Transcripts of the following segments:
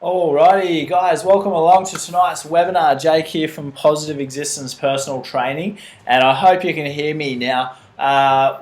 Alrighty, guys, welcome along to tonight's webinar. Jake here from Positive Existence Personal Training, and I hope you can hear me now.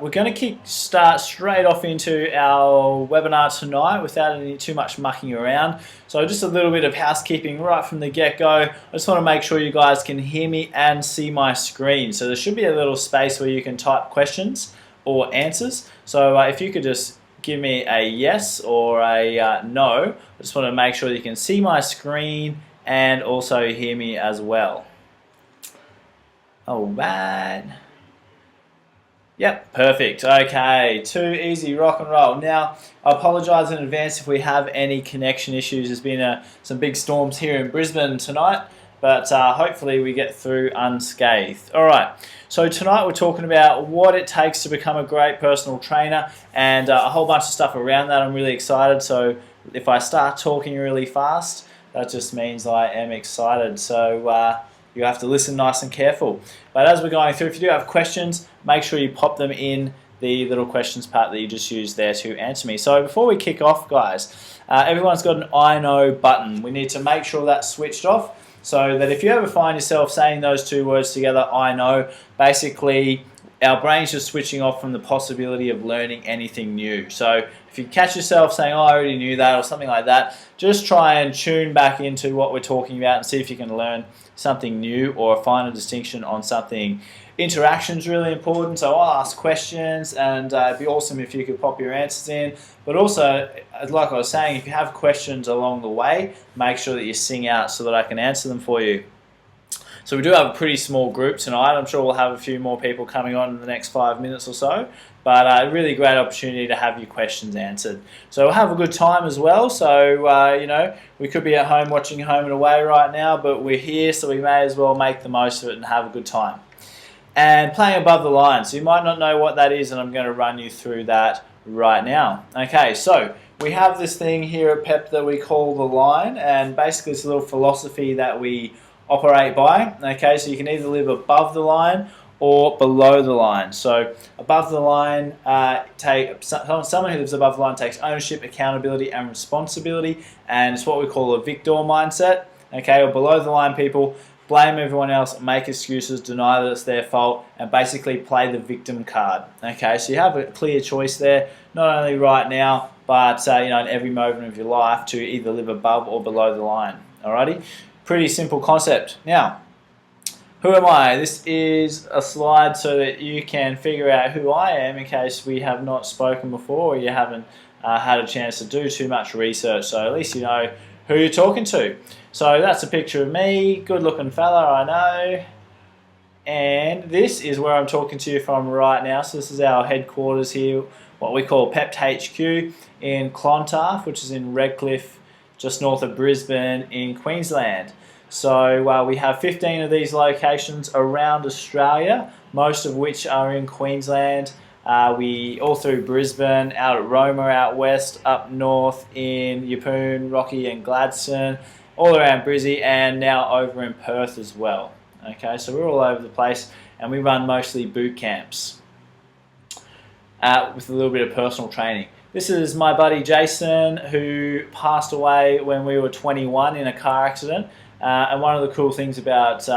We're going to start straight off into our webinar tonight without too much mucking around. So just a little bit of housekeeping right from the get-go. I just want to make sure you guys can hear me and see my screen. So there should be a little space where you can type questions or answers. So if you could just give me a yes or a no. I just want to make sure you can see my screen and also hear me as well. Alright. Yep, perfect. Okay, too easy, rock and roll. Now, I apologise in advance if we have any connection issues. There's been some big storms here in Brisbane tonight, but hopefully we get through unscathed. Alright, so tonight we're talking about what it takes to become a great personal trainer and a whole bunch of stuff around that. I'm really excited, so if I start talking really fast, that just means I am excited. So you have to listen nice and careful. But as we're going through, if you do have questions, make sure you pop them in the little questions part that you just used there to answer me. So before we kick off, guys, everyone's got an I know button. We need to make sure that's switched off so that if you ever find yourself saying those two words together, I know, basically our brain's just switching off from the possibility of learning anything new. So if you catch yourself saying, oh, I already knew that or something like that, just try and tune back into what we're talking about and see if you can learn something new or find a distinction on something. Interaction's really important, so I'll ask questions and it'd be awesome if you could pop your answers in. But also, like I was saying, if you have questions along the way, make sure that you sing out so that I can answer them for you. So we do have a pretty small group tonight. I'm sure we'll have a few more people coming on in the next 5 minutes or so. But a really great opportunity to have your questions answered. So we'll have a good time as well. So, you know, we could be at home watching Home and Away right now, but we're here, so we may as well make the most of it and have a good time. And playing above the line. So you might not know what that is, and I'm going to run you through that right now. Okay, so we have this thing here at PEP that we call the line, and basically it's a little philosophy that we operate by. Okay, so you can either live above the line or below the line. So above the line, someone who lives above the line takes ownership, accountability, and responsibility, and it's what we call a victor mindset. Okay, or below the line people blame everyone else, make excuses, deny that it's their fault, and basically play the victim card. Okay, so you have a clear choice there, not only right now, but you know, in every moment of your life to either live above or below the line. Alrighty, pretty simple concept. Now, who am I? This is a slide so that you can figure out who I am in case we have not spoken before or you haven't had a chance to do too much research. So at least you know who you're talking to. So that's a picture of me, good looking fella, I know. And this is where I'm talking to you from right now. So this is our headquarters here, what we call PEP HQ in Clontarf, which is in Redcliffe, just north of Brisbane in Queensland. So we have 15 of these locations around Australia, most of which are in Queensland. We all through Brisbane, out at Roma out west, up north in Yeppoon, Rocky and Gladstone, all around Brizzy, and now over in Perth as well. Okay, so we're all over the place, and we run mostly boot camps with a little bit of personal training. This is my buddy Jason, who passed away when we were 21 in a car accident. And one of the cool things about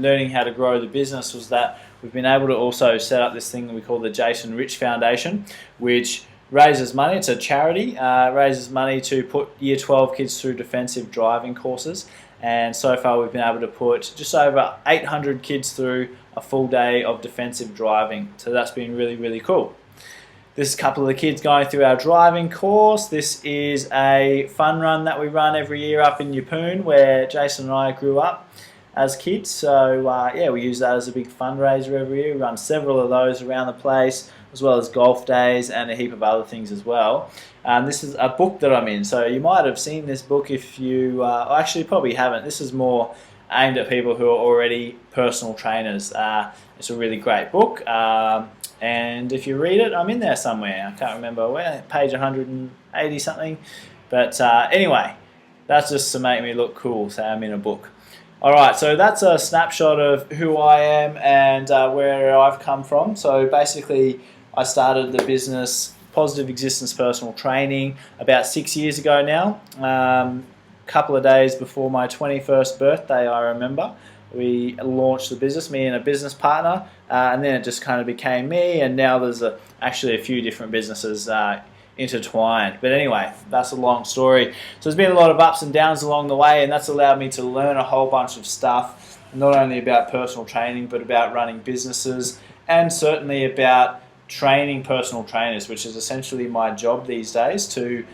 learning how to grow the business was that we've been able to also set up this thing that we call the Jason Rich Foundation, which raises money. It's a charity, raises money to put Year 12 kids through defensive driving courses. And so far we've been able to put just over 800 kids through a full day of defensive driving. So that's been really, really cool. This is a couple of the kids going through our driving course. This is a fun run that we run every year up in Yeppoon, where Jason and I grew up as kids. So yeah, we use that as a big fundraiser every year. We run several of those around the place, as well as golf days and a heap of other things as well. This is a book that I'm in. So you might have seen this book if you, actually probably haven't. This is more aimed at people who are already personal trainers. It's a really great book. And if you read it, I'm in there somewhere. I can't remember where, page 180 something. But anyway, that's just to make me look cool, so I'm in a book. Alright, so that's a snapshot of who I am and where I've come from. So basically, I started the business Positive Existence Personal Training about 6 years ago now. couple of days before my 21st birthday, I remember. We launched the business, me and a business partner, and then it just kind of became me, and now there's actually a few different businesses intertwined. But anyway, that's a long story. So there's been a lot of ups and downs along the way, and that's allowed me to learn a whole bunch of stuff, not only about personal training, but about running businesses, and certainly about training personal trainers, which is essentially my job these days, to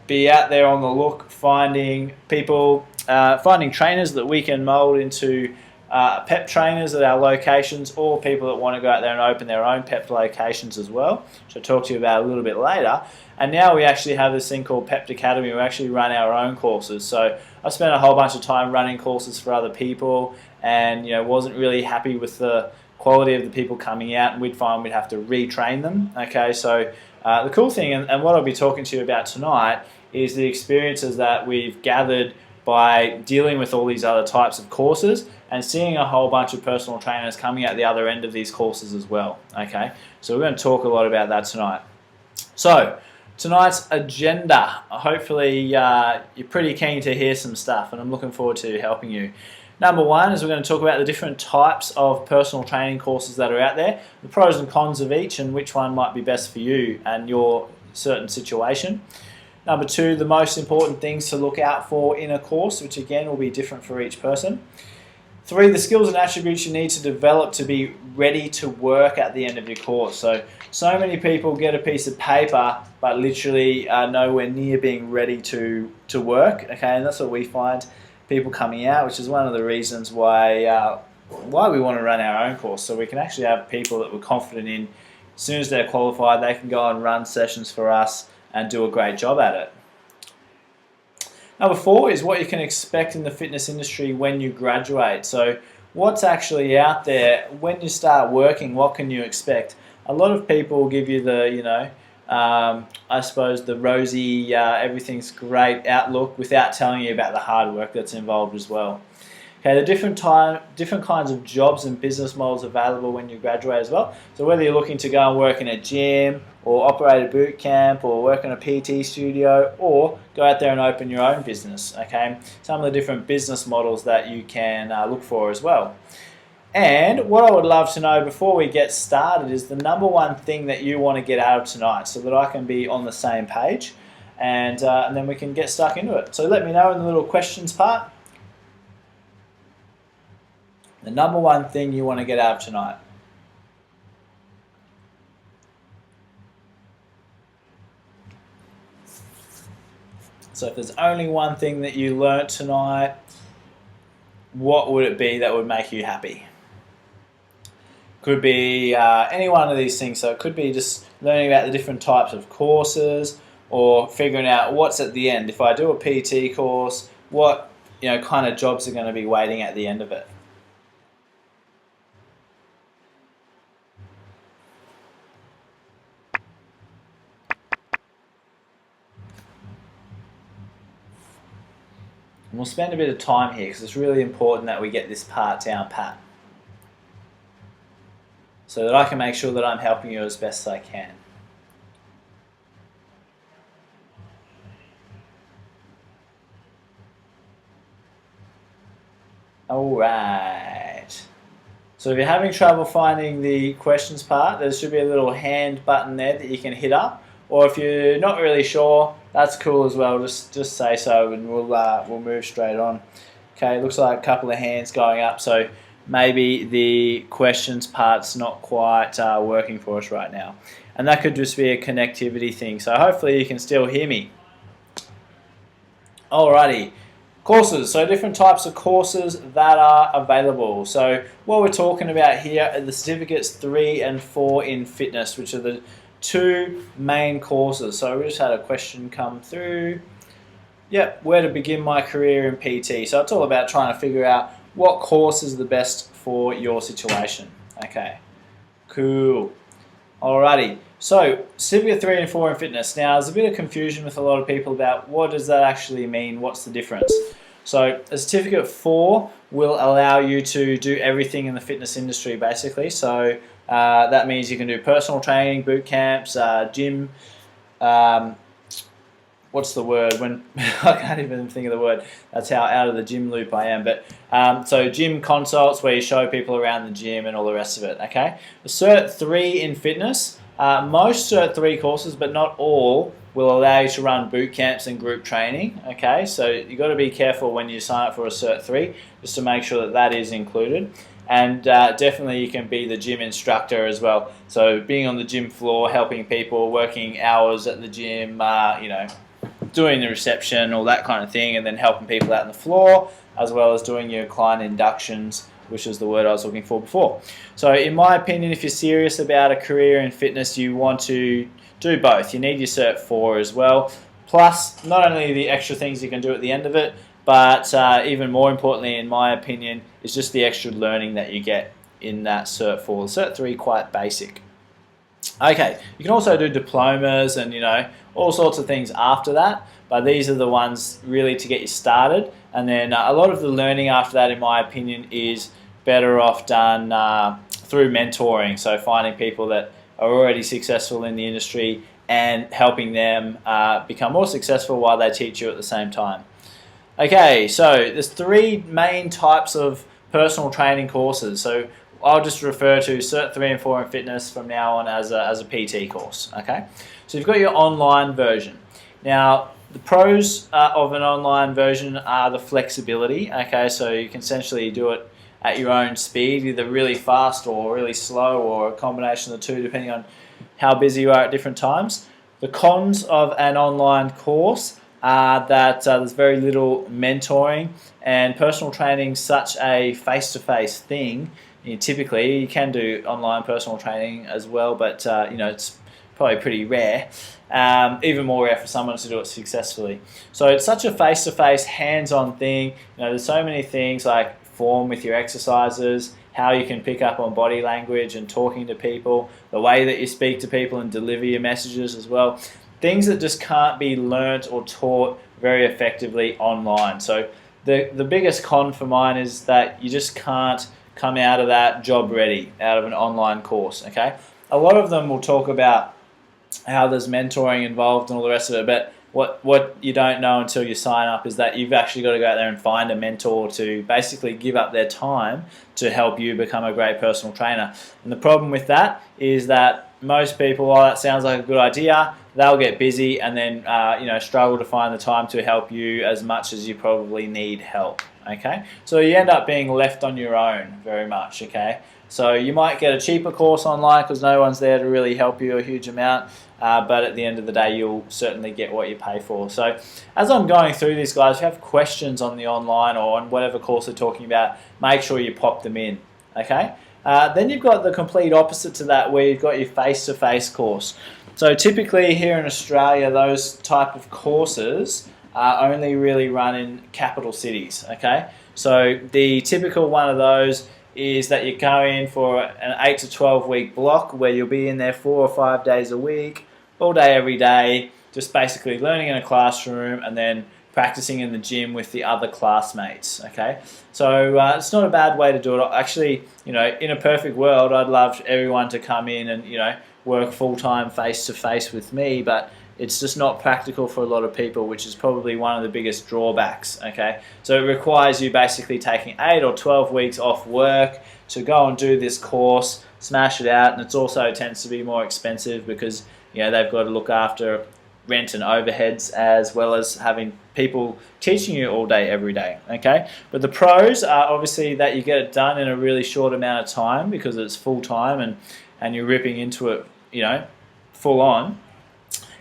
be out there on the look, finding people, finding trainers that we can mold into PEP trainers at our locations, or people that want to go out there and open their own PEP locations as well, which I'll talk to you about a little bit later. And now we actually have this thing called PEP Academy. We actually run our own courses. So I spent a whole bunch of time running courses for other people, and wasn't really happy with the quality of the people coming out, and we'd find we'd have to retrain them. Okay, so the cool thing, and what I'll be talking to you about tonight, is the experiences that we've gathered by dealing with all these other types of courses and seeing a whole bunch of personal trainers coming out the other end of these courses as well. Okay, so we're going to talk a lot about that tonight. So tonight's agenda, hopefully you're pretty keen to hear some stuff, and I'm looking forward to helping you. Number one is we're going to talk about the different types of personal training courses that are out there, the pros and cons of each, and which one might be best for you and your certain situation. Number two, the most important things to look out for in a course, which again will be different for each person. Three, the skills and attributes you need to develop to be ready to work at the end of your course. So many people get a piece of paper, but literally are nowhere near being ready to work. Okay, and that's what we find. People coming out, which is one of the reasons why we want to run our own course, so we can actually have people that we're confident in. As soon as they're qualified, they can go and run sessions for us and do a great job at it. Number four is what you can expect in the fitness industry when you graduate. So what's actually out there when you start working? What can you expect? A lot of people give you the I suppose the rosy, everything's great outlook without telling you about the hard work that's involved as well. Okay, the different kinds of jobs and business models available when you graduate as well. So whether you're looking to go and work in a gym, or operate a boot camp, or work in a PT studio, or go out there and open your own business. Okay, some of the different business models that you can look for as well. And what I would love to know before we get started is the number one thing that you want to get out of tonight, so that I can be on the same page, and then we can get stuck into it. So let me know in the little questions part, the number one thing you want to get out of tonight. So if there's only one thing that you learnt tonight, what would it be that would make you happy? Could be any one of these things. So it could be just learning about the different types of courses, or figuring out what's at the end. If I do a PT course, what kind of jobs are going to be waiting at the end of it. And we'll spend a bit of time here because it's really important that we get this part down pat, so that I can make sure that I'm helping you as best as I can. Alright. So if you're having trouble finding the questions part, there should be a little hand button there that you can hit up. Or if you're not really sure, that's cool as well. Just say so, and we'll move straight on. Okay, looks like a couple of hands going up. So maybe the questions part's not quite working for us right now, and that could just be a connectivity thing. So hopefully you can still hear me. Alrighty, courses. So different types of courses that are available. So what we're talking about here are the certificates 3 and 4 in fitness, which are the two main courses. So we just had a question come through. Yep, where to begin my career in PT. So it's all about trying to figure out what course is the best for your situation. Okay, cool. Alrighty, so certificate 3 and 4 in fitness. Now there's a bit of confusion with a lot of people about what does that actually mean, what's the difference. So a certificate 4 will allow you to do everything in the fitness industry basically. So that means you can do personal training, boot camps, gym, what's the word when I can't even think of the word. That's how out of the gym loop I am. But so gym consults where you show people around the gym and all the rest of it. Okay, the Cert 3 in fitness. Most Cert 3 courses, but not all, will allow you to run boot camps and group training. Okay, so you've got to be careful when you sign up for a Cert 3 just to make sure that that is included. And definitely you can be the gym instructor as well. So being on the gym floor, helping people, working hours at the gym, doing the reception, all that kind of thing, and then helping people out on the floor, as well as doing your client inductions, which is the word I was looking for before. So in my opinion, if you're serious about a career in fitness, you want to do both. You need your Cert 4 as well, plus not only the extra things you can do at the end of it, but even more importantly, in my opinion, is just the extra learning that you get in that Cert 4. The Cert 3 quite basic. Okay, you can also do diplomas and all sorts of things after that, but these are the ones really to get you started. And then a lot of the learning after that, in my opinion, is better off done through mentoring. So finding people that are already successful in the industry and helping them become more successful while they teach you at the same time. Okay, so there's 3 main types of personal training courses. So I'll just refer to Cert 3 and 4 in fitness from now on as a PT course. Okay, so you've got your online version. Now, the pros of an online version are the flexibility. Okay, so you can essentially do it at your own speed, either really fast or really slow, or a combination of the two, depending on how busy you are at different times. The cons of an online course are that there's very little mentoring, and personal training is such a face-to-face thing. Typically, you can do online personal training as well, but it's probably pretty rare. Even more rare for someone to do it successfully. So it's such a face-to-face, hands-on thing. There's so many things like form with your exercises, how you can pick up on body language and talking to people, the way that you speak to people and deliver your messages as well. Things that just can't be learnt or taught very effectively online. So the biggest con for mine is that you just can't come out of that job ready, out of an online course. Okay, a lot of them will talk about how there's mentoring involved and all the rest of it, but what you don't know until you sign up is that you've actually got to go out there and find a mentor to basically give up their time to help you become a great personal trainer. And the problem with that is that most people, while that sounds like a good idea, they'll get busy and then struggle to find the time to help you as much as you probably need help. Okay, so you end up being left on your own very much. Okay, so you might get a cheaper course online because no one's there to really help you a huge amount, but at the end of the day, you'll certainly get what you pay for. So as I'm going through this, guys, if you have questions on the online or on whatever course they're talking about, make sure you pop them in. Okay, then you've got the complete opposite to that, where you've got your face-to-face course. So typically here in Australia, those type of courses only really run in capital cities. Okay, so the typical one of those is that you go in for an 8 to 12 week block where you'll be in there 4 or 5 days a week, all day, every day, just basically learning in a classroom and then practicing in the gym with the other classmates. Okay, so it's not a bad way to do it. Actually, in a perfect world, I'd love everyone to come in and work full-time face-to-face with me, but it's just not practical for a lot of people, which is probably one of the biggest drawbacks. Okay, so it requires you basically taking 8 or 12 weeks off work to go and do this course, smash it out, and it also tends to be more expensive because they've got to look after rent and overheads as well as having people teaching you all day, every day. Okay, but the pros are obviously that you get it done in a really short amount of time because it's full time and you're ripping into it, full on.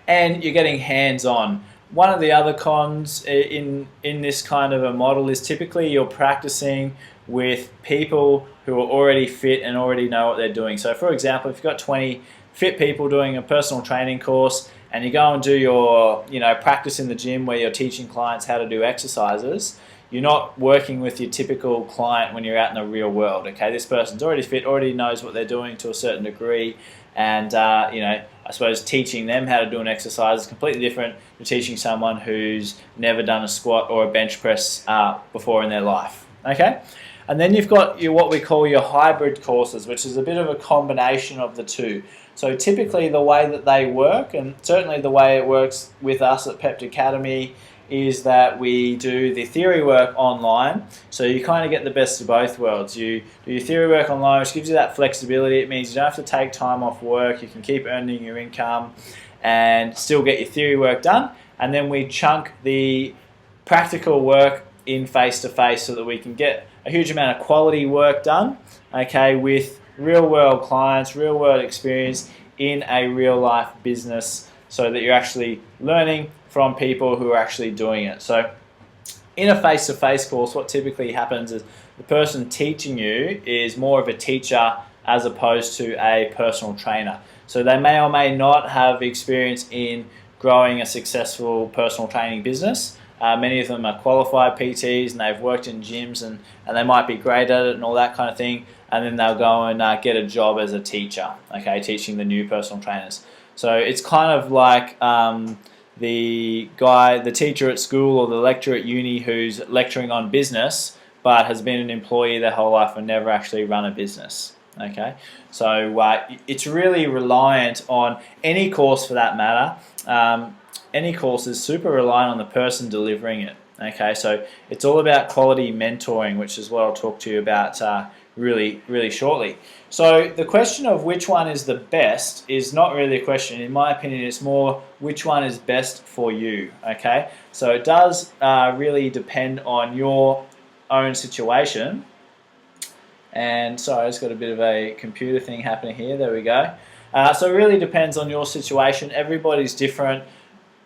And you're getting hands-on. One of the other cons in this kind of a model is typically you're practicing with people who are already fit and already know what they're doing. So for example, if you've got 20 fit people doing a personal training course and you go and do your practice in the gym where you're teaching clients how to do exercises, you're not working with your typical client when you're out in the real world. Okay, this person's already fit, already knows what they're doing to a certain degree, and I suppose teaching them how to do an exercise is completely different to teaching someone who's never done a squat or a bench press before in their life. Okay, And then you've got what we call your hybrid courses, which is a bit of a combination of the two. So typically the way that they work, and certainly the way it works with us at Pept Academy, is that we do the theory work online. So you kind of get the best of both worlds. You do your theory work online, which gives you that flexibility. It means you don't have to take time off work. You can keep earning your income and still get your theory work done. And then we chunk the practical work in face-to-face so that we can get a huge amount of quality work done, okay, with real-world clients, real-world experience in a real-life business, so that you're actually learning from people who are actually doing it. So in a face-to-face course, what typically happens is the person teaching you is more of a teacher as opposed to a personal trainer. So they may or may not have experience in growing a successful personal training business. Many of them are qualified PTs and they've worked in gyms and they might be great at it and all that kind of thing. And then they'll go and get a job as a teacher, okay, teaching the new personal trainers. So it's kind of like the teacher at school or the lecturer at uni who's lecturing on business but has been an employee their whole life and never actually run a business. Okay, so it's really reliant on any course for that matter. Any course is super reliant on the person delivering it. Okay, so it's all about quality mentoring, which is what I'll talk to you about really shortly. So the question of which one is the best is not really a question. In my opinion, it's more which one is best for you. Okay, so it does really depend on your own situation. And sorry, I just got a bit of a computer thing happening here. There we go. So it really depends on your situation. Everybody's different.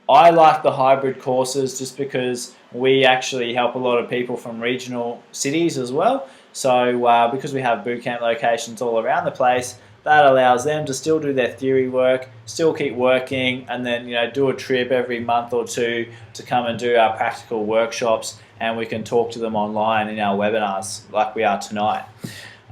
I like the hybrid courses just because we actually help a lot of people from regional cities as well. So because we have bootcamp locations all around the place, that allows them to still do their theory work, still keep working, and then do a trip every month or two to come and do our practical workshops, and we can talk to them online in our webinars like we are tonight.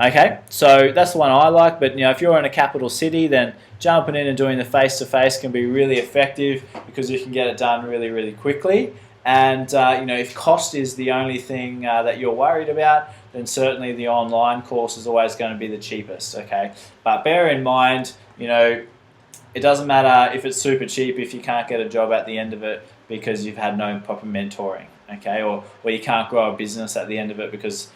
Okay, so that's the one I like, but if you're in a capital city, then jumping in and doing the face-to-face can be really effective because you can get it done really quickly. And if cost is the only thing that you're worried about, then certainly the online course is always going to be the cheapest. Okay, but bear in mind, it doesn't matter if it's super cheap if you can't get a job at the end of it because you've had no proper mentoring. Okay, or you can't grow a business at the end of it because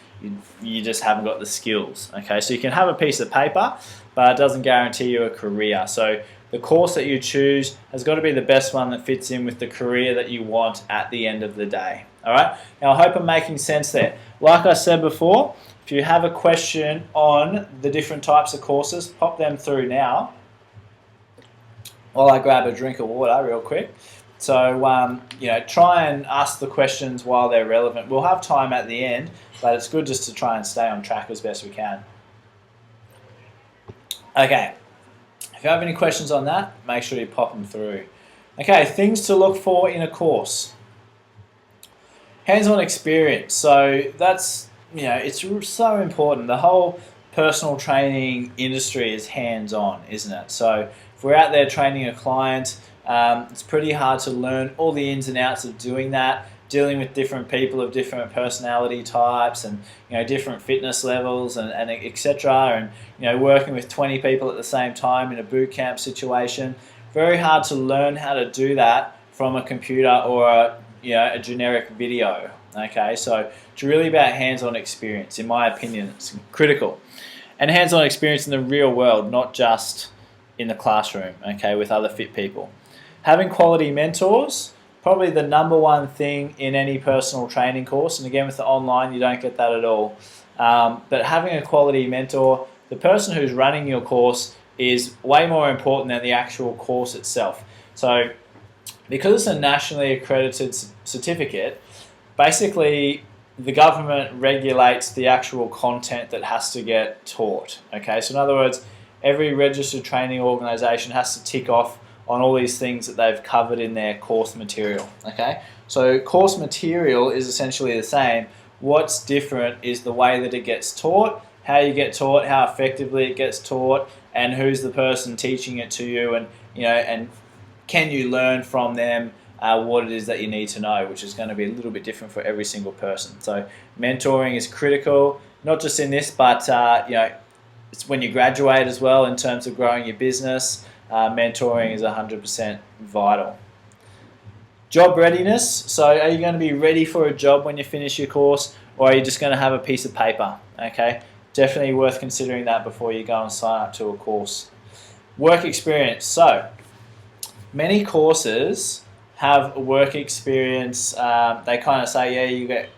you just haven't got the skills. Okay, so you can have a piece of paper, but it doesn't guarantee you a career. So the course that you choose has got to be the best one that fits in with the career that you want at the end of the day. All right, now I hope I'm making sense there. Like I said before, if you have a question on the different types of courses, pop them through now while I grab a drink of water real quick. So try and ask the questions while they're relevant. We'll have time at the end, but it's good just to try and stay on track as best we can. Okay, if you have any questions on that, make sure you pop them through. Okay, things to look for in a course. Hands-on experience. So that's, it's so important. The whole personal training industry is hands-on, isn't it? So if we're out there training a client, it's pretty hard to learn all the ins and outs of doing that, dealing with different people of different personality types and different fitness levels and etc. And working with 20 people at the same time in a boot camp situation. Very hard to learn how to do that from a computer or a generic video. Okay, so it's really about hands-on experience. In my opinion, it's critical, and hands-on experience in the real world, not just in the classroom. Okay, with other fit people. Having quality mentors, probably the number one thing in any personal training course. And again, with the online, you don't get that at all. But having a quality mentor, the person who's running your course is way more important than the actual course itself. So because it's a nationally accredited certificate, basically the government regulates the actual content that has to get taught. Okay, so in other words, every registered training organisation has to tick off on all these things that they've covered in their course material. Okay, so course material is essentially the same. What's different is the way that it gets taught, how you get taught, how effectively it gets taught, and who's the person teaching it to you, and and can you learn from them what it is that you need to know, which is going to be a little bit different for every single person. So mentoring is critical. not just in this, but it's when you graduate as well in terms of growing your business. Mentoring is 100% vital. Job readiness. So are you going to be ready for a job when you finish your course, or are you just going to have a piece of paper? Okay, definitely worth considering that before you go and sign up to a course. Work experience. So many courses have work experience. They kind of say, yeah, you get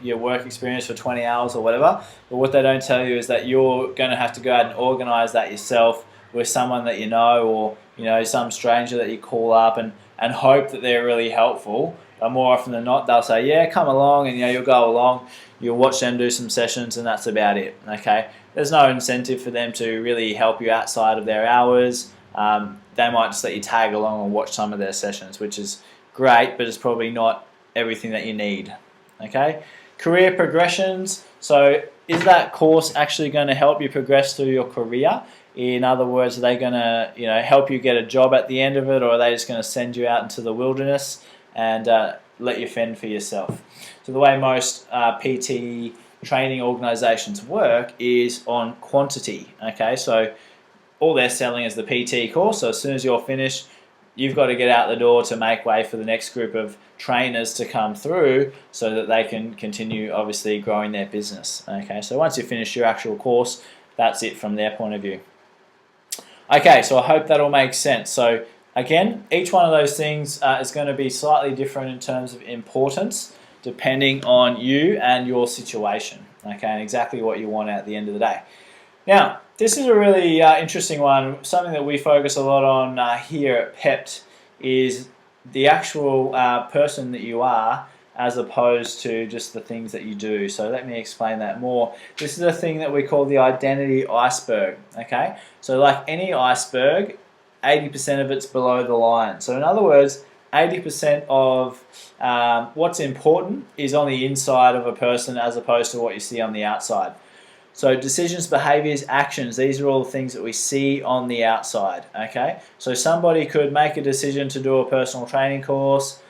your work experience for 20 hours or whatever, but what they don't tell you is that you're going to have to go out and organize that yourself with someone that you know, or some stranger that you call up and hope that they're really helpful. But more often than not, they'll say, yeah, come along, and you'll go along, you'll watch them do some sessions, and that's about it. Okay, there's no incentive for them to really help you outside of their hours. They might just let you tag along and watch some of their sessions, which is great, but it's probably not everything that you need. Okay, career progressions. So is that course actually going to help you progress through your career? In other words, are they going to help you get a job at the end of it, or are they just going to send you out into the wilderness and let you fend for yourself? So the way most PT training organisations work is on quantity. Okay, so all they're selling is the PT course. So as soon as you're finished, you've got to get out the door to make way for the next group of trainers to come through so that they can continue obviously growing their business. Okay, so once you finish your actual course, that's it from their point of view. Okay, so I hope that all makes sense. So again, each one of those things is going to be slightly different in terms of importance depending on you and your situation, okay, and exactly what you want at the end of the day. Now, this is a really interesting one. Something that we focus a lot on here at PEPT is the actual person that you are, as opposed to just the things that you do. So let me explain that more. This is a thing that we call the identity iceberg. Okay, so like any iceberg, 80% of it's below the line. So in other words, 80% of what's important is on the inside of a person as opposed to what you see on the outside. So decisions, behaviors, actions, these are all the things that we see on the outside. Okay, so somebody could make a decision to do a personal training course,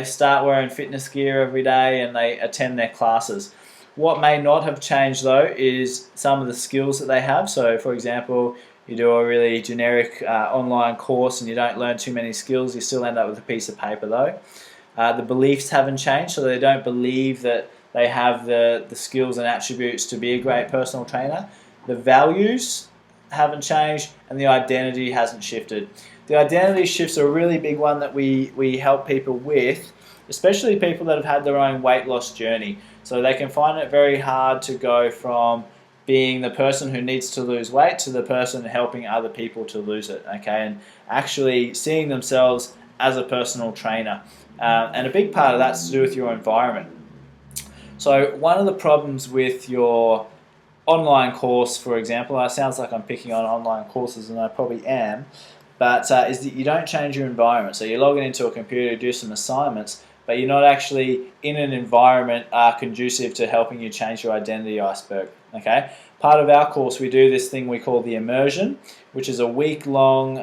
start wearing fitness gear every day, and they attend their classes. What may not have changed though is some of the skills that they have. So for example, you do a really generic online course and you don't learn too many skills, you still end up with a piece of paper though. The beliefs haven't changed, so they don't believe that they have the skills and attributes to be a great personal trainer. The values haven't changed, and the identity hasn't shifted. The identity shifts are a really big one that we help people with, especially people that have had their own weight loss journey. So they can find it very hard to go from being the person who needs to lose weight to the person helping other people to lose it, okay, and actually seeing themselves as a personal trainer. And a big part of that's to do with your environment. So one of the problems with your online course, for example, it sounds like I'm picking on online courses, and I probably am, but is that you don't change your environment. So you're logging into a computer to do some assignments, but you're not actually in an environment conducive to helping you change your identity iceberg. Okay. Part of our course, we do this thing we call the immersion, which is a week-long,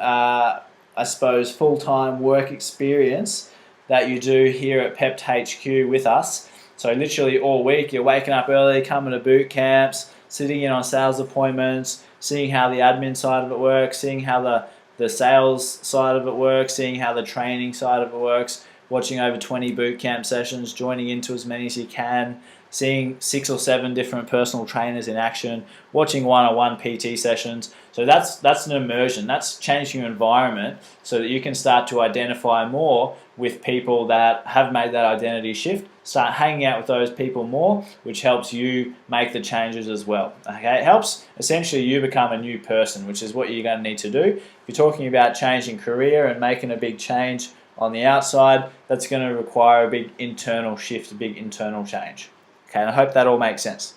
full-time work experience that you do here at PEPT HQ with us. So literally all week, you're waking up early, coming to boot camps, sitting in on sales appointments, seeing how the admin side of it works, seeing how the sales side of it works, seeing how the training side of it works, watching over 20 boot camp sessions, joining into as many as you can, seeing 6 or 7 different personal trainers in action, watching one-on-one PT sessions. So that's an immersion. That's changing your environment so that you can start to identify more with people that have made that identity shift. Start hanging out with those people more, which helps you make the changes as well. Okay, it helps essentially you become a new person, which is what you're going to need to do. If you're talking about changing career and making a big change on the outside, that's going to require a big internal shift, a big internal change. Okay, and I hope that all makes sense.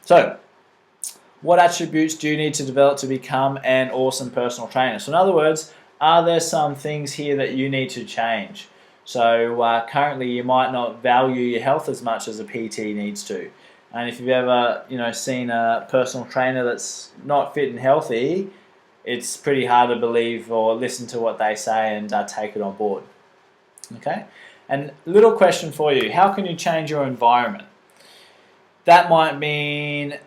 So, what attributes do you need to develop to become an awesome personal trainer? So in other words, are there some things here that you need to change? So currently you might not value your health as much as a PT needs to. And if you've ever seen a personal trainer that's not fit and healthy, it's pretty hard to believe or listen to what they say and take it on board. Okay? And little question for you, how can you change your environment? That might mean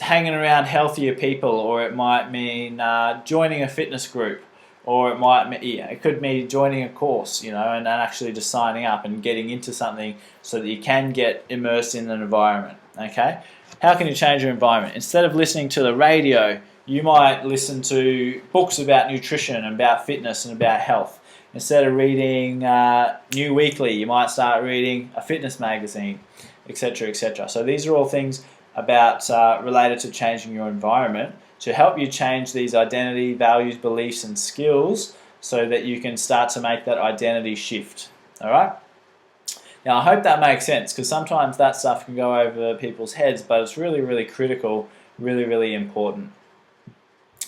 hanging around healthier people, or it might mean joining a fitness group, or it might, yeah, it could mean joining a course, you know, and actually just signing up and getting into something so that you can get immersed in an environment. Okay, how can you change your environment? Instead of listening to the radio, you might listen to books about nutrition and about fitness and about health. Instead of reading New Weekly, you might start reading a fitness magazine, etc., etc. So these are all things about related to changing your environment to help you change these identity, values, beliefs, and skills so that you can start to make that identity shift. All right? Now, I hope that makes sense, because sometimes that stuff can go over people's heads, but it's really, really critical, really, really important.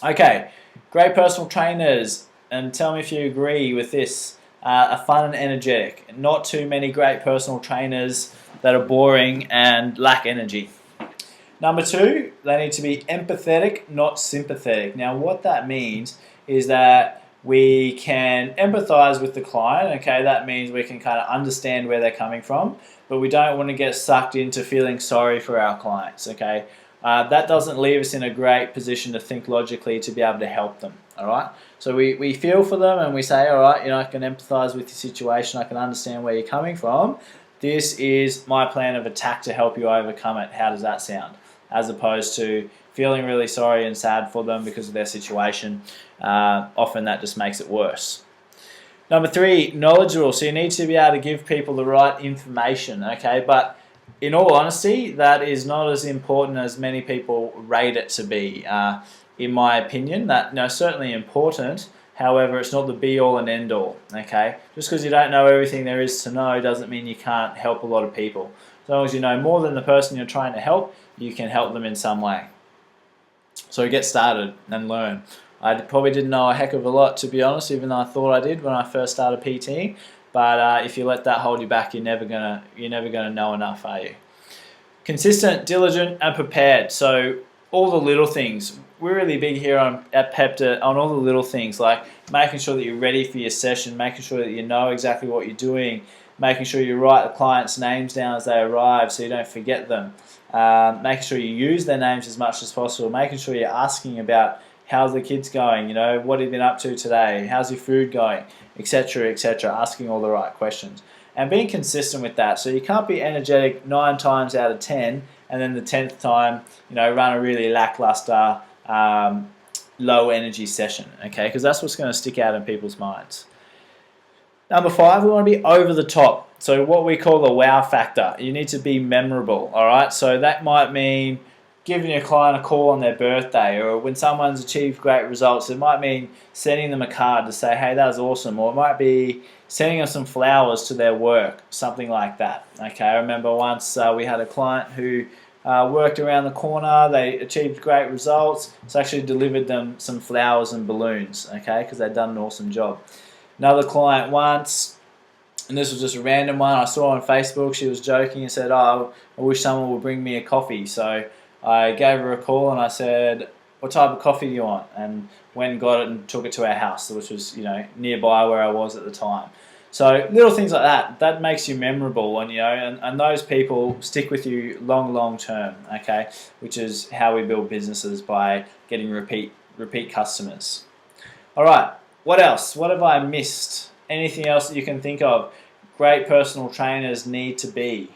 Okay, great personal trainers, and tell me if you agree with this, are fun and energetic. Not too many great personal trainers that are boring and lack energy. Number two, they need to be empathetic, not sympathetic. Now, what that means is that we can empathize with the client. Okay, that means we can kind of understand where they're coming from, but we don't want to get sucked into feeling sorry for our clients. Okay, that doesn't leave us in a great position to think logically to be able to help them. All right, so we feel for them and we say, all right, you know, I can empathize with your situation. I can understand where you're coming from. This is my plan of attack to help you overcome it. How does that sound? As opposed to feeling really sorry and sad for them because of their situation. Often that just makes it worse. Number three, knowledgeable. So you need to be able to give people the right information, okay? But in all honesty, that is not as important as many people rate it to be. In my opinion, that certainly important. However, it's not the be-all and end-all, okay? Just because you don't know everything there is to know doesn't mean you can't help a lot of people. As long as you know more than the person you're trying to help, you can help them in some way. So get started and learn. I probably didn't know a heck of a lot, to be honest, even though I thought I did when I first started PTing. But if you let that hold you back, you're never gonna know enough, are you? Consistent, diligent, and prepared. So all the little things. We're really big here at Pepta on all the little things, like making sure that you're ready for your session, making sure that you know exactly what you're doing, making sure you write the clients' names down as they arrive so you don't forget them, making sure you use their names as much as possible, making sure you're asking about how's the kids going, you know, what have you been up to today, how's your food going, etc., etc., asking all the right questions. And being consistent with that. So you can't be energetic 9 times out of 10 and then the 10th time, you know, run a really lackluster, low energy session, okay? Because that's what's going to stick out in people's minds. Number 5, we want to be over the top. So what we call the wow factor. You need to be memorable, all right? So that might mean giving your client a call on their birthday, or when someone's achieved great results. It might mean sending them a card to say, hey, that was awesome. Or it might be sending them some flowers to their work, something like that. Okay, I remember once we had a client who worked around the corner. They achieved great results. So I actually delivered them some flowers and balloons, okay, because they'd done an awesome job. Another client once, and this was just a random one, I saw on Facebook, she was joking and said, oh, I wish someone would bring me a coffee. So I gave her a call and I said, what type of coffee do you want? And went and got it and took it to our house, which was, you know, nearby where I was at the time. So little things like that, that makes you memorable, and, you know, and those people stick with you long term, okay? Which is how we build businesses, by getting repeat customers. All right, what else? What have I missed? Anything else that you can think of? Great personal trainers need to be.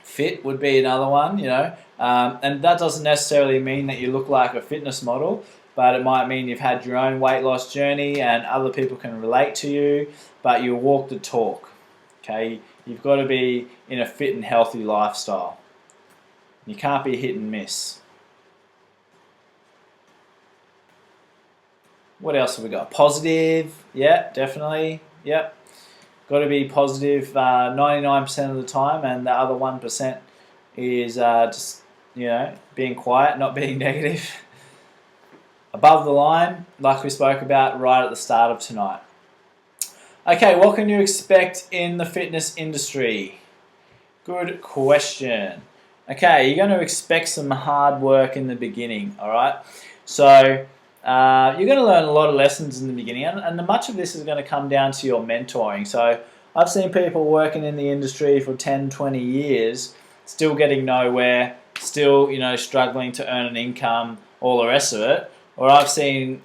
Fit would be another one, you know, and that doesn't necessarily mean that you look like a fitness model, but it might mean you've had your own weight loss journey and other people can relate to you, but you walk the talk, okay? You've got to be in a fit and healthy lifestyle. You can't be hit and miss. What else have we got? Positive, yeah, definitely, yep. Got to be positive 99% of the time, and the other 1% is just, you know, being quiet, not being negative. Above the line, like we spoke about right at the start of tonight. Okay, what can you expect in the fitness industry? Good question. Okay, you're going to expect some hard work in the beginning, all right? So you're going to learn a lot of lessons in the beginning, and much of this is going to come down to your mentoring. So I've seen people working in the industry for 10, 20 years, still getting nowhere, still, struggling to earn an income, all the rest of it. Or I've seen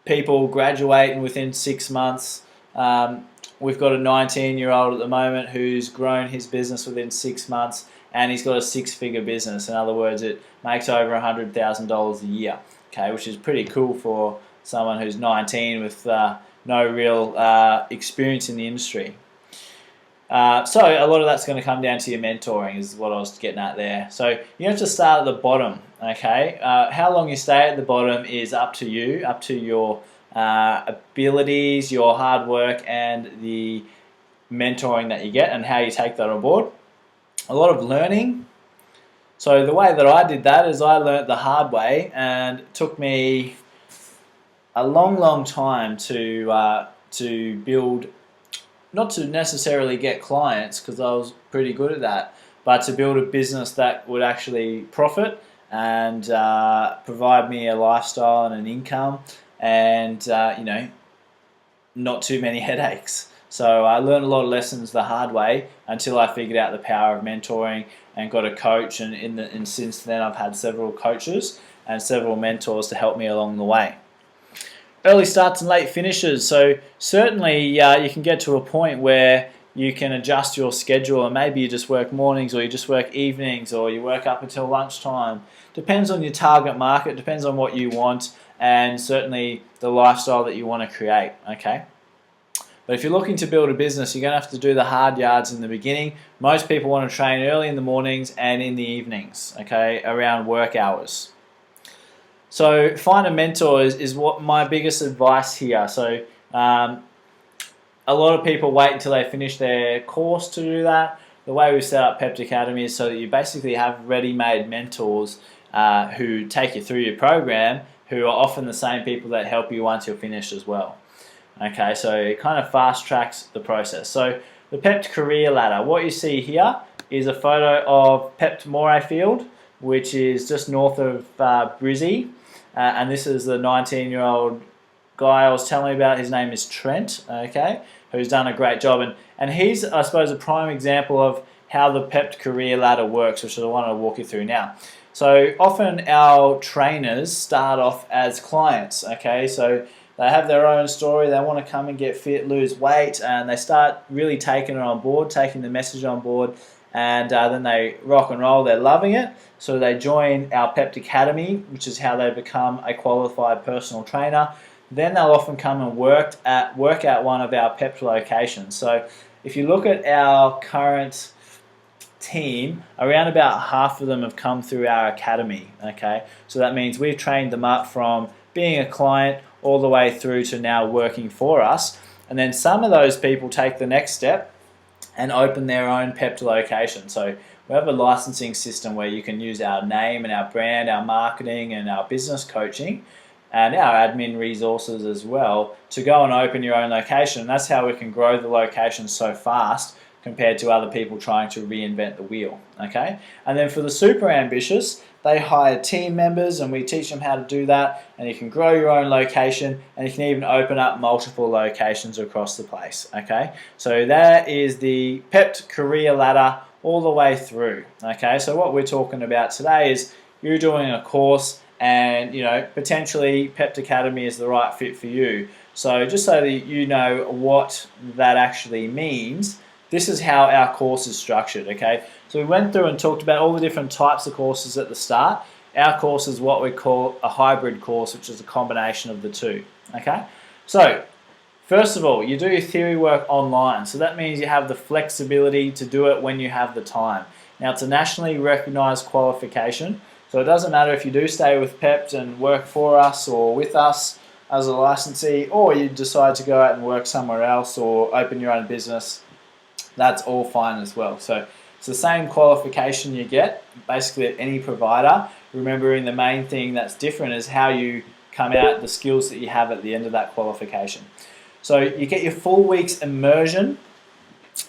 people graduating within 6 months. We've got a 19-year-old at the moment who's grown his business within 6 months, and he's got a 6-figure business. In other words, it makes over $100,000 a year, okay, which is pretty cool for someone who's 19 with no real experience in the industry. So a lot of that's going to come down to your mentoring, is what I was getting at there. So you have to start at the bottom, okay? How long you stay at the bottom is up to you, up to your abilities, your hard work, and the mentoring that you get and how you take that on board. A lot of learning. So the way that I did that is I learnt the hard way, and it took me a long time to build, not to necessarily get clients, because I was pretty good at that, but to build a business that would actually profit and provide me a lifestyle and an income, and not too many headaches. So I learned a lot of lessons the hard way until I figured out the power of mentoring and got a coach, and since then I've had several coaches and several mentors to help me along the way. Early starts and late finishes. So certainly you can get to a point where you can adjust your schedule, and maybe you just work mornings, or you just work evenings, or you work up until lunchtime. Depends on your target market, depends on what you want, and certainly the lifestyle that you want to create, okay? But if you're looking to build a business, you're going to have to do the hard yards in the beginning. Most people want to train early in the mornings and in the evenings, okay, around work hours. So find a mentor is what my biggest advice here. So a lot of people wait until they finish their course to do that. The way we set up Pept Academy is so that you basically have ready-made mentors who take you through your program, who are often the same people that help you once you're finished as well. Okay, so it kind of fast tracks the process. So the Pept Career Ladder, what you see here is a photo of Pept Morayfield, which is just north of Brizzy, and this is the 19-year-old guy I was telling you about. His name is Trent, okay, who's done a great job, and he's, I suppose, a prime example of how the Pept Career Ladder works, which I want to walk you through now. So often our trainers start off as clients, okay, so they have their own story, they want to come and get fit, lose weight, and they start really taking it on board, taking the message on board, and then they rock and roll, they're loving it. So they join our Pept Academy, which is how they become a qualified personal trainer. Then they'll often come and work at one of our Pept locations. So if you look at our current team, around about half of them have come through our academy, okay? So that means we've trained them up from being a client all the way through to now working for us. And then some of those people take the next step and open their own Pept location. So we have a licensing system where you can use our name and our brand, our marketing and our business coaching and our admin resources as well to go and open your own location. And that's how we can grow the location so fast compared to other people trying to reinvent the wheel, okay? And then for the super ambitious, they hire team members and we teach them how to do that, and you can grow your own location, and you can even open up multiple locations across the place, okay? So that is the Pept Career Ladder all the way through, okay? So what we're talking about today is you're doing a course and, potentially Pept Academy is the right fit for you. So just so that you know what that actually means, this is how our course is structured, okay? So we went through and talked about all the different types of courses at the start. Our course is what we call a hybrid course, which is a combination of the two, okay? So, first of all, you do your theory work online. So that means you have the flexibility to do it when you have the time. Now, it's a nationally recognized qualification, so it doesn't matter if you do stay with Pept and work for us or with us as a licensee, or you decide to go out and work somewhere else or open your own business. That's all fine as well. So it's the same qualification you get basically at any provider. Remembering the main thing that's different is how you come out, the skills that you have at the end of that qualification. So you get your full week's immersion.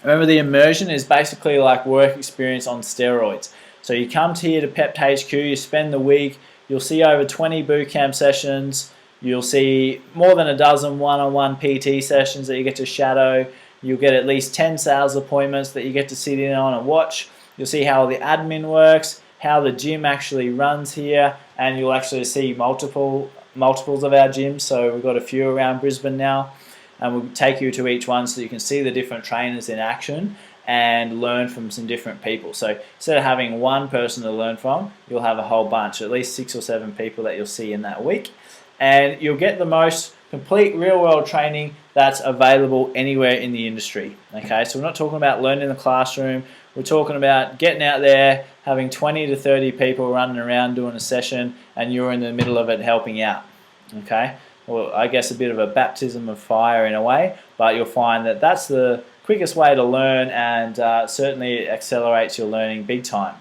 Remember, the immersion is basically like work experience on steroids. So you come here to Pept HQ, you spend the week, you'll see over 20 bootcamp sessions, you'll see more than a dozen one-on-one PT sessions that you get to shadow. You'll get at least 10 sales appointments that you get to sit in on and watch. You'll see how the admin works, how the gym actually runs here, and you'll actually see multiples of our gyms. So we've got a few around Brisbane now, and we'll take you to each one so you can see the different trainers in action and learn from some different people. So instead of having one person to learn from, you'll have a whole bunch, at least 6 or 7 people that you'll see in that week. And you'll get the most complete real-world training that's available anywhere in the industry. Okay, so we're not talking about learning in the classroom. We're talking about getting out there, having 20 to 30 people running around doing a session, and you're in the middle of it helping out. Okay, well, I guess a bit of a baptism of fire in a way, but you'll find that that's the quickest way to learn, and certainly it accelerates your learning big time.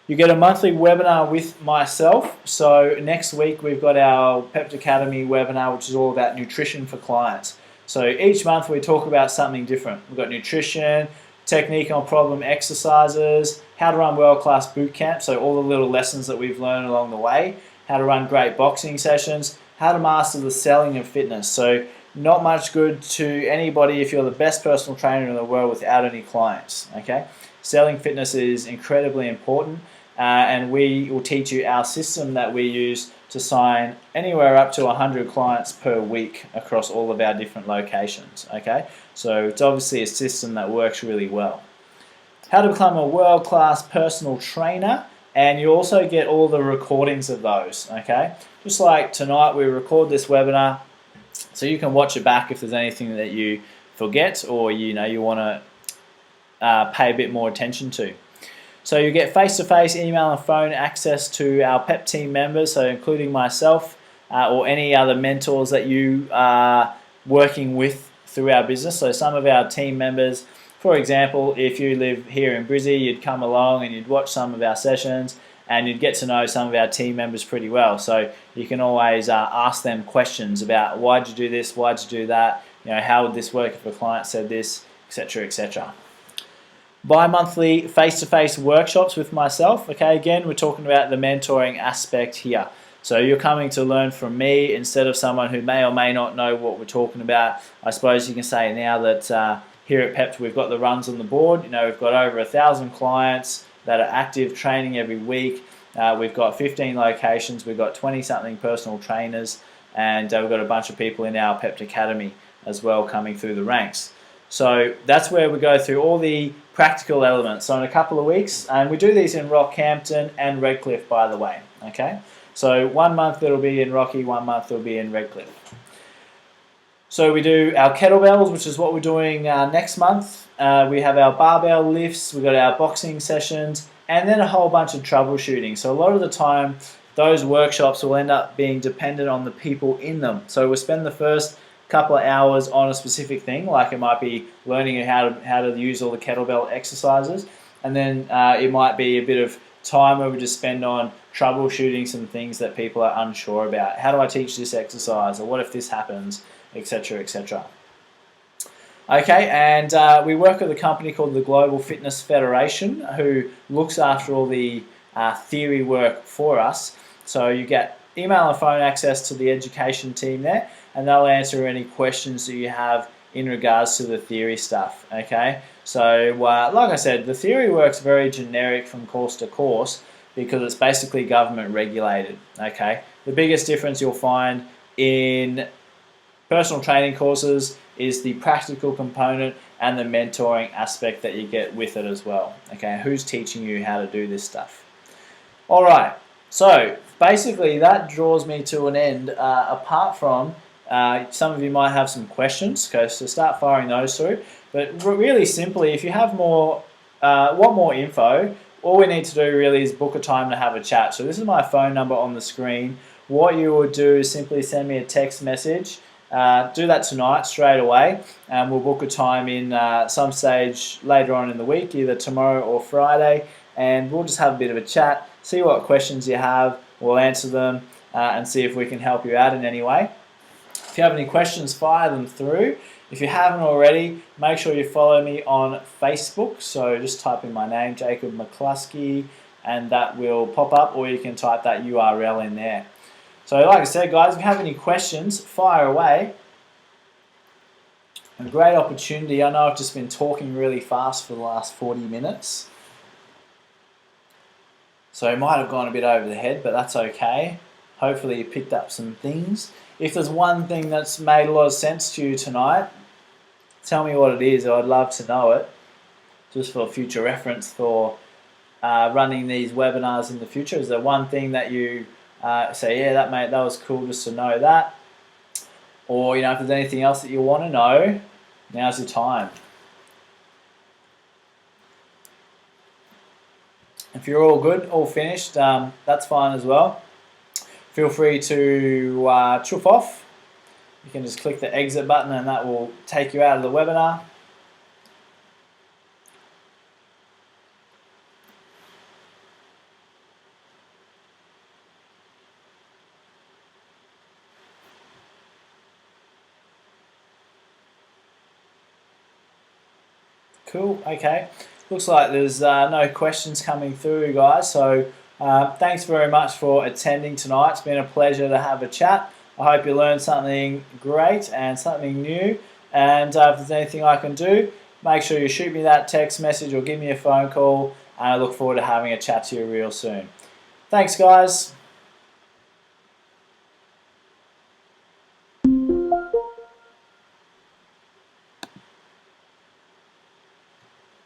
You get a monthly webinar with myself. So next week we've got our Pept Academy webinar, which is all about nutrition for clients. So each month we talk about something different. We've got nutrition, technique on problem exercises, how to run world-class boot camp, so all the little lessons that we've learned along the way, how to run great boxing sessions, how to master the selling of fitness. So not much good to anybody if you're the best personal trainer in the world without any clients. Okay, selling fitness is incredibly important. And we will teach you our system that we use to sign anywhere up to 100 clients per week across all of our different locations. Okay, so it's obviously a system that works really well. How to become a world-class personal trainer, and you also get all the recordings of those. Okay, just like tonight we record this webinar, so you can watch it back if there's anything that you forget or you want to pay a bit more attention to. So you get face-to-face email and phone access to our PEP team members, so including myself or any other mentors that you are working with through our business. So some of our team members, for example, if you live here in Brizzy, you'd come along and you'd watch some of our sessions and you'd get to know some of our team members pretty well. So you can always ask them questions about why'd you do this, why'd you do that, how would this work if a client said this, etc., etc. Bi-monthly face-to-face workshops with myself. Okay, again, we're talking about the mentoring aspect here. So you're coming to learn from me instead of someone who may or may not know what we're talking about. I suppose you can say now that here at Pept we've got the runs on the board. We've got over 1,000 clients that are active training every week. We've got 15 locations. We've got 20-something personal trainers, and we've got a bunch of people in our Pept Academy as well coming through the ranks. So that's where we go through all the practical elements. So in a couple of weeks, and we do these in Rockhampton and Redcliffe, by the way. Okay, so 1 month it'll be in Rocky, 1 month it'll be in Redcliffe. So we do our kettlebells, which is what we're doing next month. We have our barbell lifts, we've got our boxing sessions, and then a whole bunch of troubleshooting. So a lot of the time, those workshops will end up being dependent on the people in them. So we'll spend the first couple of hours on a specific thing, like it might be learning how to use all the kettlebell exercises, and then it might be a bit of time where we just spend on troubleshooting some things that people are unsure about. How do I teach this exercise, or what if this happens, etc., etc. Okay, and we work with a company called the Global Fitness Federation, who looks after all the theory work for us. So you get email and phone access to the education team there, and they'll answer any questions that you have in regards to the theory stuff. Okay, so like I said, the theory work's very generic from course to course because it's basically government regulated. Okay, the biggest difference you'll find in personal training courses is the practical component and the mentoring aspect that you get with it as well. Okay, who's teaching you how to do this stuff? All right, so basically that draws me to an end, apart from some of you might have some questions, okay, so start firing those through. But really simply, if you have want more info, all we need to do really is book a time to have a chat. So this is my phone number on the screen. What you would do is simply send me a text message. Do that tonight straight away, and we'll book a time in some stage later on in the week, either tomorrow or Friday, and we'll just have a bit of a chat, see what questions you have, we'll answer them, and see if we can help you out in any way. If you have any questions, fire them through. If you haven't already, make sure you follow me on Facebook. So just type in my name, Jacob McCluskey, and that will pop up, or you can type that URL in there. So like I said, guys, if you have any questions, fire away. A great opportunity. I know I've just been talking really fast for the last 40 minutes. So I might have gone a bit over the head, but that's okay. Hopefully you picked up some things. If there's one thing that's made a lot of sense to you tonight, tell me what it is. I'd love to know it, just for future reference for running these webinars in the future. Is there one thing that you say, yeah, that mate, that was cool just to know that? Or, you know, if there's anything else that you want to know, now's your time. If you're all good, all finished, that's fine as well. Feel free to chuff off. You can just click the exit button and that will take you out of the webinar. Cool, okay. Looks like there's no questions coming through, guys. So thanks very much for attending tonight. It's been a pleasure to have a chat. I hope you learned something great and something new. And if there's anything I can do, make sure you shoot me that text message or give me a phone call. And I look forward to having a chat to you real soon. Thanks, guys.